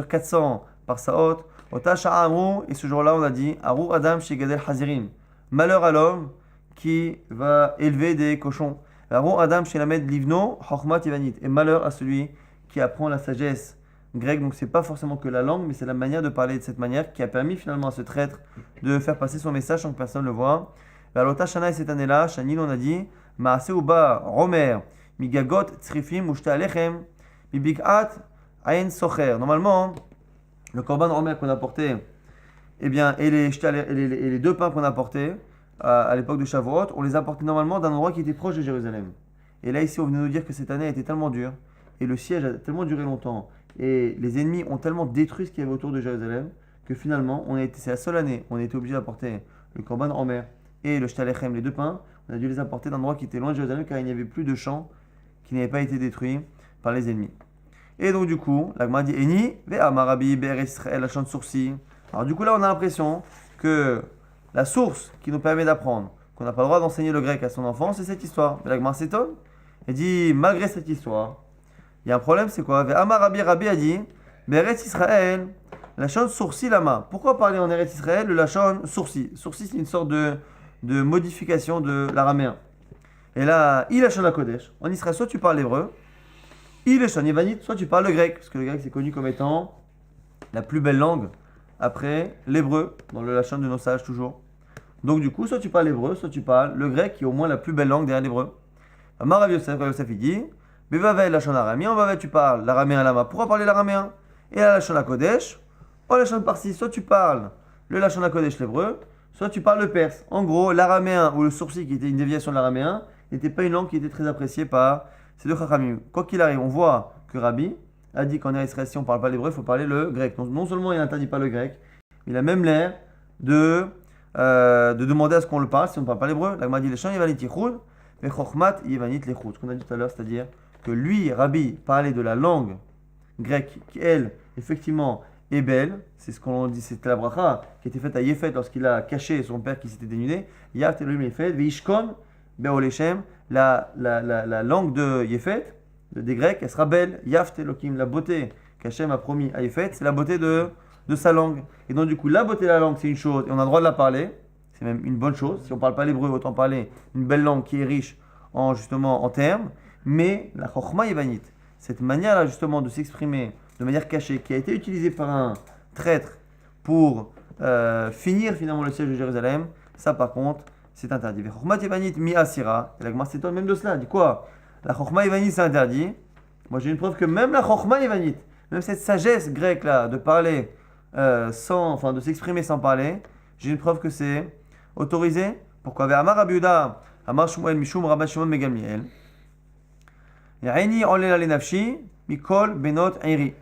400 par Saot, Otasha Amrou, et ce jour-là on a dit, Arou Adam Shegadel Hazirim, malheur à l'homme qui va élever des cochons. Arou Adam Shelamed Livno, Chochmat Yevanit, et malheur à celui qui apprend la sagesse grecque. Donc c'est pas forcément que la langue, mais c'est la manière de parler de cette manière qui a permis finalement à ce traître de faire passer son message sans que personne ne le voit. Vers l'Ota Shana et cette année-là, Shanil on a dit Maase Uba Romer Migagot Tzrifim Ushta Alechem Bibikat Ain Socher. Normalement, le Korban Romer qu'on a porté, eh bien, et les deux pains qu'on a portés à l'époque de Shavuot, on les a portés normalement d'un endroit qui était proche de Jérusalem. Et là ici on venait nous dire que cette année était tellement dure et le siège a tellement duré longtemps et les ennemis ont tellement détruit ce qu'il y avait autour de Jérusalem que finalement c'est la seule année où on a été obligé d'apporter le Korban en mer et le Shtalechem, les deux pains. On a dû les apporter d'un endroit qui était loin de Jérusalem car il n'y avait plus de champs qui n'avaient pas été détruits par les ennemis. Et donc du coup, la Gemara dit Eni ve'a marabi be'er Israël la chante sourcil. Alors du coup là on a l'impression que la source qui nous permet d'apprendre qu'on n'a pas le droit d'enseigner le grec à son enfant, c'est cette histoire. Mais la Gemara s'étonne et dit malgré cette histoire, il y a un problème, c'est quoi? Amar Rabbi a dit Be'eretz Israël, la chante sourcil lama. Pourquoi parler en Eretz Israël de la chante sourcil? Sourcil, c'est une sorte de modification de l'araméen. Et là, il a chante la Kodesh. En Israël, soit tu parles l'hébreu, il est chante Yevanit, soit tu parles le grec, parce que le grec c'est connu comme étant la plus belle langue après l'hébreu, dans le Lachon de nos sages toujours. Donc du coup, soit tu parles l'hébreu, soit tu parles le grec, qui est au moins la plus belle langue derrière l'hébreu. Amar Rav Yosef il dit Bevavel Lachon araméen, en Vavel tu parles l'araméen lama. Pourquoi parler l'araméen? Et la Lachon la Kodesh, la Lachon parsi, soit tu parles le Lachon la Kodesh l'hébreu, soit tu parles le perse. En gros, l'araméen ou le sourcil, qui était une déviation de l'araméen, n'était pas une langue qui était très appréciée par ces deux chachamim. Quoi qu'il arrive, on voit que Rabbi a dit qu'en Israël, si on ne parle pas l'hébreu, il faut parler le grec. Donc, non seulement il n'interdit pas le grec, il a même l'air de demander à ce qu'on le parle si on ne parle pas l'hébreu. La Gemara dit les chants Yevanit yichud, mais chochmat Yevanit lechut. Ce qu'on a dit tout à l'heure, c'est-à-dire que lui, Rabbi, parlait de la langue grecque qui, elle, effectivement, est belle. C'est ce qu'on dit, c'était la bracha qui était faite à Yefet lorsqu'il a caché son père qui s'était dénudé. Yav Elohim Yefet, veishkon be'olechem, la langue de Yefet, des Grecs, elle sera belle. Yaft Elohim, la beauté qu'Hachem a promis à Yefet, c'est la beauté de sa langue. Et donc du coup, la beauté de la langue, c'est une chose, et on a le droit de la parler. C'est même une bonne chose. Si on ne parle pas l'hébreu, autant parler une belle langue qui est riche en termes. Mais la chokhma yevanit, cette manière-là justement de s'exprimer de manière cachée, qui a été utilisée par un traître pour finir finalement le siège de Jérusalem, ça par contre, c'est interdit. La chokhma yevanit mi asira, et la Gemara s'étonne même de cela. Elle dit quoi? La chokhma yevanit c'est interdit. Moi j'ai une preuve que même la chokhma yevanit, même cette sagesse grecque là de parler de s'exprimer sans parler, j'ai une preuve que c'est autorisé. Pourquoi? Amar Rabbi Yehuda, Amar Shmuel Mishum Rabban Shimon ben Gamliel. Ya'ini olela lenafshi mikol benot iri.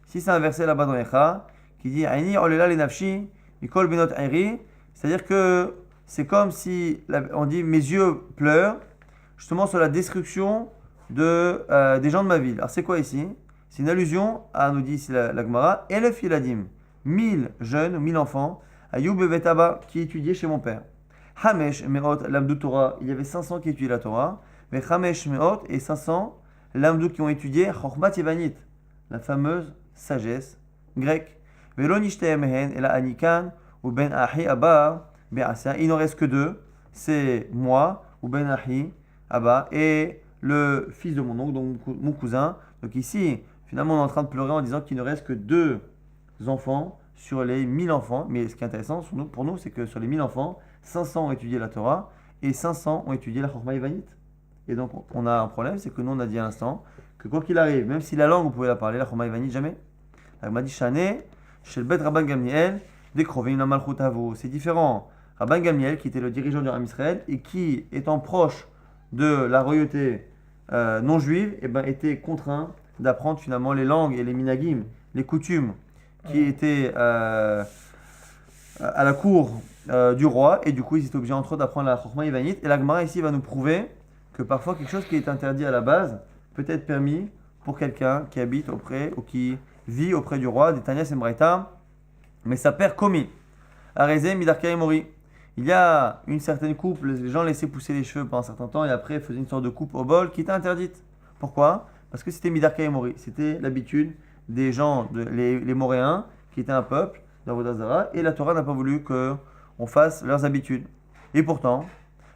Si c'est un verset là-bas dans Echa qui dit Ya'ini olela lenafshi mikol benot iri, c'est-à-dire que c'est comme si on dit mes yeux pleurent justement sur la destruction des gens de ma ville. Alors c'est quoi ici? C'est une allusion à, nous dit ici la Gemara, Elef Yeladim, 1000 jeunes, 1000 enfants, Ayoub Bevet Abba, qui étudiaient chez mon père. Hamesh Meot Lamdou Torah, il y avait 500 qui étudiaient la Torah, mais Hamesh Meot et 500 Lamdou qui ont étudié Chochmat Yevanit, la fameuse sagesse grecque. Velo Nishteh Mehen, et la Anikan, ou Ben Ahi Abba, Be'asa, il n'en reste que deux, c'est moi, ou Ben Ahi Abba, et le fils de mon oncle, donc mon cousin. Donc ici, finalement, on est en train de pleurer en disant qu'il ne reste que deux enfants sur les 1000 enfants. Mais ce qui est intéressant pour nous, c'est que sur les 1000 enfants, 500 ont étudié la Torah et 500 ont étudié la Chochma Yevanit. Et donc, on a un problème, c'est que nous, on a dit à l'instant que quoi qu'il arrive, même si la langue, vous pouvez la parler, la Chochma Yevanit, jamais. Elle m'a dit, Shané, chez le Bet Rabban Gamliel, Dekrovin la Malchut Avo. C'est différent. Rabban Gamliel, qui était le dirigeant du Ram Israël et qui, étant proche de la royauté non juive, était contraint d'apprendre finalement les langues et les minagim, les coutumes qui étaient à la cour du roi, et du coup ils étaient obligés entre autres d'apprendre la Chochma Yevanit. Et la Gemara ici va nous prouver que parfois quelque chose qui est interdit à la base peut être permis pour quelqu'un qui habite auprès ou qui vit auprès du roi, des Tanya Sembraïta, mais ça perd commis. Arezé Midarka Mori. Il y a une certaine coupe, les gens laissaient pousser les cheveux pendant un certain temps et après faisaient une sorte de coupe au bol qui était interdite. Pourquoi ? Parce que c'était Midarka Mori, c'était l'habitude des gens, les Moréens, qui étaient un peuple d'Avodah Zara, et la Torah n'a pas voulu qu'on fasse leurs habitudes. Et pourtant,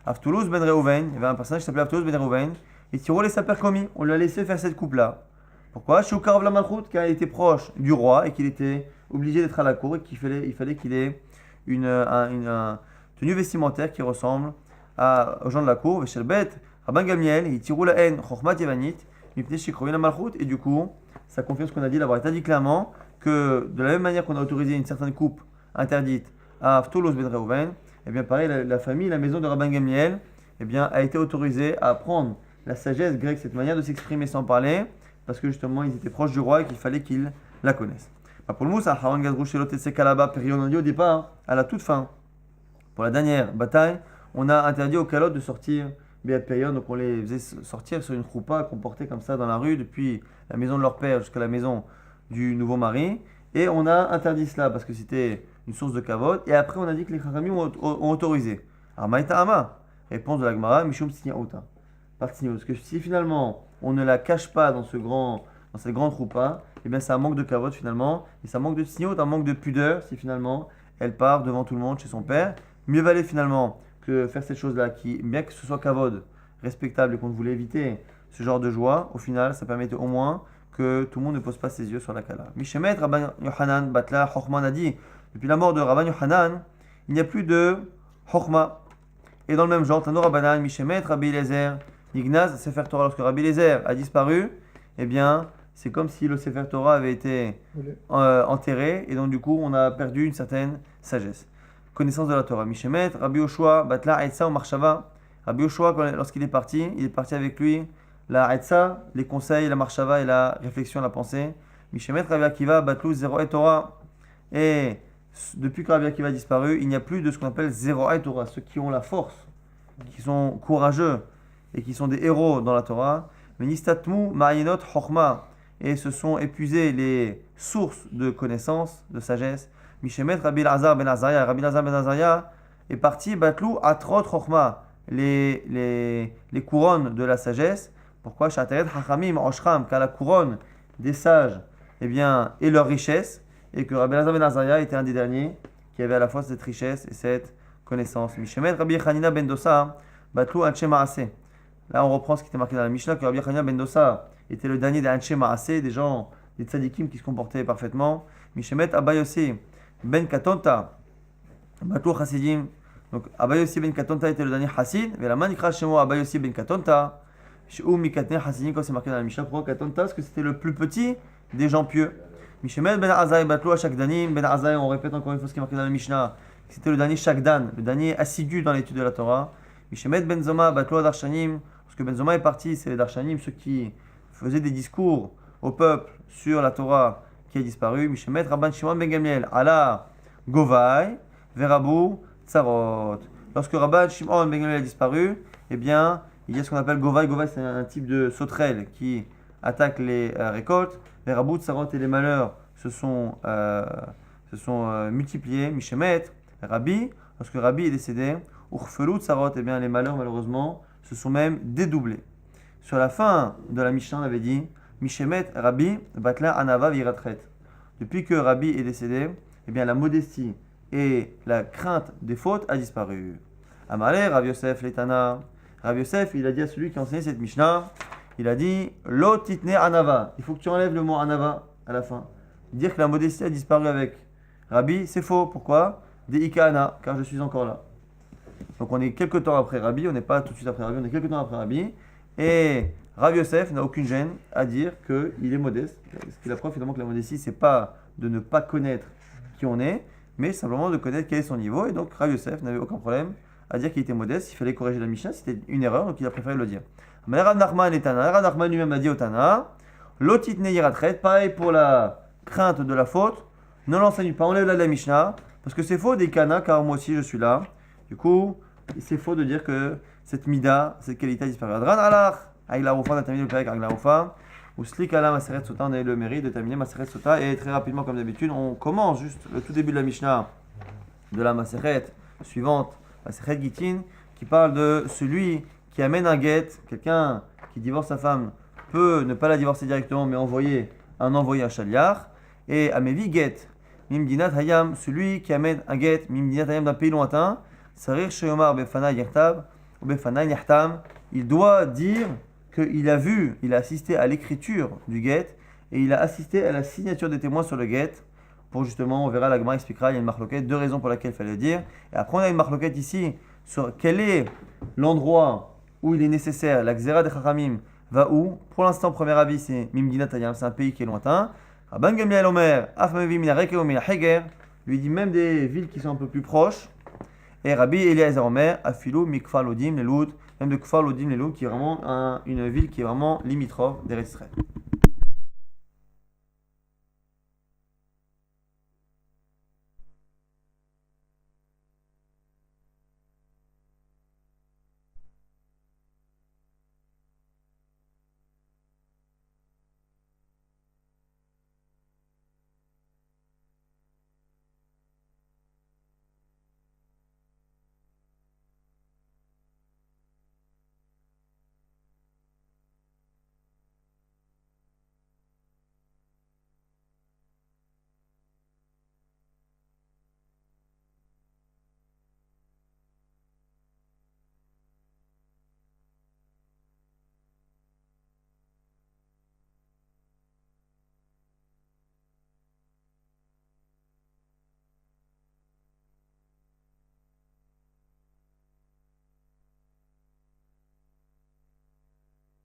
Avtulus ben Reuven, il y avait un personnage qui s'appelait Avtulus ben Reuven, et Tiro les saper commis, on lui a laissé faire cette coupe-là. Pourquoi ? Shoukarov la Malchut, car il était proche du roi et qu'il était obligé d'être à la cour et qu'il fallait qu'il ait une tenue vestimentaire qui ressemble aux gens de la cour. Veshelbet, Rabban Gamliel, il tirou la haine, Chochmat Yevanit, Mipnei Shikrovin la Malchut, et du coup, ça confirme ce qu'on a dit, l'avoir dit clairement que de la même manière qu'on a autorisé une certaine coupe interdite à Avtolos ben Reuven, et bien pareil, la famille, la maison de Rabban Gamliel, eh bien, a été autorisée à apprendre la sagesse grecque, cette manière de s'exprimer sans parler, parce que justement ils étaient proches du roi et qu'il fallait qu'ils la connaissent. Pour le Moussa, Haran Gazrou Shelot et Sekalaba, période on dit au départ, à la toute fin, pour la dernière bataille, on a interdit aux calottes de sortir bien période, donc on les faisait sortir sur une choupa qu'on portait comme ça dans la rue depuis la maison de leur père jusqu'à la maison du nouveau mari, et on a interdit cela parce que c'était une source de kavod, et après on a dit que les Chachamim ont autorisé. Alors Maïta Ama, réponse de la Gemara, Mishum Tzniaouta, parce que si finalement on ne la cache pas dans cette grande choupa, et bien c'est un manque de kavod finalement, et ça manque de tzniut, un manque de pudeur si finalement elle part devant tout le monde chez son père. Mieux valait finalement que faire cette chose-là, qui, bien que ce soit kavod, respectable et qu'on voulait éviter ce genre de joie, au final ça permettait au moins que tout le monde ne pose pas ses yeux sur la kala. Mishemet Rabban Yohanan Batla Chochma a dit, depuis la mort de Rabban Yohanan, il n'y a plus de Chochma. Et dans le même genre, Tano Rabbanan, Mishemet Rabbi Eliezer, Nignaz, Sefer Torah, lorsque Rabbi Eliezer a disparu, eh bien, c'est comme si le Sefer Torah avait été enterré, et donc du coup, on a perdu une certaine sagesse. Connaissance de la Torah. Mishemet, Rabbi Yoshua, Batla, Aïtsa ou Marshava. Rabbi Yoshua, lorsqu'il est parti avec lui la Aïtsa, les conseils, la Marshava et la réflexion, la pensée. Mishemet, Rabbi Akiva, Batlou, Zero et Torah. Et depuis que Rabbi Akiva a disparu, il n'y a plus de ce qu'on appelle Zero et Torah, ceux qui ont la force, qui sont courageux et qui sont des héros dans la Torah. Mais Nistatmu, Ma'ayinot, Chochma. Et se sont épuisées les sources de connaissance, de sagesse. Mishemet Rabbi Elazar ben Azariah. Rabbi Elazar ben Azariah est parti, Batlou Atrot Chochma, les couronnes de la sagesse. Pourquoi Shateret Hachamim Oshram, car la couronne des sages, eh bien, est leur richesse, et que Rabbi Elazar ben Azariah était un des derniers qui avait à la fois cette richesse et cette connaissance. Mishemet Rabbi Chanina ben Dosa, Batlou Anche Maaseh. Là, on reprend ce qui était marqué dans la Mishnah, que Rabbi Chanina ben Dosa était le dernier des Anche Maaseh, des gens, des tzadikim qui se comportaient parfaitement. Mishemet Abayossi ben Katonta, Batlou Chassidim. Donc Abayossi ben Katonta était le dernier Hassid, mais la manikra shemo Abayossi ben Katonta, Shou Mikatne Hassidim, quand c'est marqué dans la Mishnah, pourquoi Katonta? Parce que c'était le plus petit des gens pieux. Mishemet ben Azai Batlou Ashakdanim, ben Azai, on répète encore une fois ce qui est marqué dans la Mishnah, c'était le dernier Shakdan, le dernier assidu dans l'étude de la Torah. Mishemet ben Zoma Batlou Darshanim, parce que ben Zoma est parti, c'est les Darshanim, ceux qui faisaient des discours au peuple sur la Torah qui a disparu. Mishemet Rabban Shimon ben Gamliel, Ala Govai, Verabou Tsarot. Lorsque Rabban Shimon ben Gamliel a disparu, eh bien, il y a ce qu'on appelle Govai. Govai, c'est un type de sauterelle qui attaquent les récoltes. Les rabout sarot et les malheurs se sont multipliés. Mishemet, Rabbi, lorsque Rabbi est décédé, Urfelut sarot, et bien les malheurs malheureusement se sont même dédoublés. Sur la fin de la Mishnah, on avait dit Mishemet, Rabbi, Batla Anava Viratret. Depuis que Rabbi est décédé, eh bien la modestie et la crainte des fautes a disparu. Amalé, Rav Yosef, l'Etana. Rav Yosef, il a dit à celui qui a enseigné cette Mishnah, il a dit Lo titne anava. Il faut que tu enlèves le mot anava à la fin. Dire que la modestie a disparu avec Rabbi, c'est faux. Pourquoi Deika ana, car je suis encore là. Donc on est quelques temps après Rabbi, on n'est pas tout de suite après Rabbi, on est quelques temps après Rabbi. Et Rav Yosef n'a aucune gêne à dire qu'il est modeste. Ce qui est la preuve finalement que la modestie, c'est pas de ne pas connaître qui on est, mais simplement de connaître quel est son niveau. Et donc Rav Yosef n'avait aucun problème à dire qu'il était modeste. Il fallait corriger la Mishnah, c'était une erreur, donc il a préféré le dire. Mais Rav Nachman et Tana, Rav Nachman lui-même a dit au Tana, l'otitne yiratret, pareil pour la crainte de la faute, ne l'enseigne pas, enlève la Mishnah, parce que c'est faux des kana, car moi aussi je suis là. Du coup, c'est faux de dire que cette mida, cette qualité a disparu. Adran alach, Aïla Roufa, on a terminé le père avec Aïla Roufa. Ou Slikala Maseret Sota, on a eu le mérite de terminer Maseret Sota. Et très rapidement, comme d'habitude, on commence juste le tout début de la Mishnah de la Maseret suivante, Maseret Gitin, qui parle de celui qui amène un guet, quelqu'un qui divorce sa femme peut ne pas la divorcer directement, mais envoyer un shaliach. Et Amevi Get, Mimdinat Hayam, celui qui amène un get, Mimdinat Hayam d'un pays lointain, Sarir Sheyomar Befana Yertab, ou Befana Yahtam, il doit dire qu'il a vu, il a assisté à l'écriture du get, et il a assisté à la signature des témoins sur le get, pour justement, on verra, la Gemara expliquera, il y a une marloquette, deux raisons pour lesquelles il fallait dire. Et après, on a une marloquette ici, sur quel est l'endroit où il est nécessaire, la Xera de Chachamim va où. Pour l'instant, premier avis, c'est Mimdinat Hayam, c'est un pays qui est lointain. Rabban Gamliel Omer, Afmevi Minarek et Omer Heger, lui dit même des villes qui sont un peu plus proches. Et Rabbi Eliezer Omer, Afilo Mikfal Odim Leloud, même de Kfal Odim Leloud, qui est vraiment une ville qui est vraiment limitrophe d'Eretz Israël.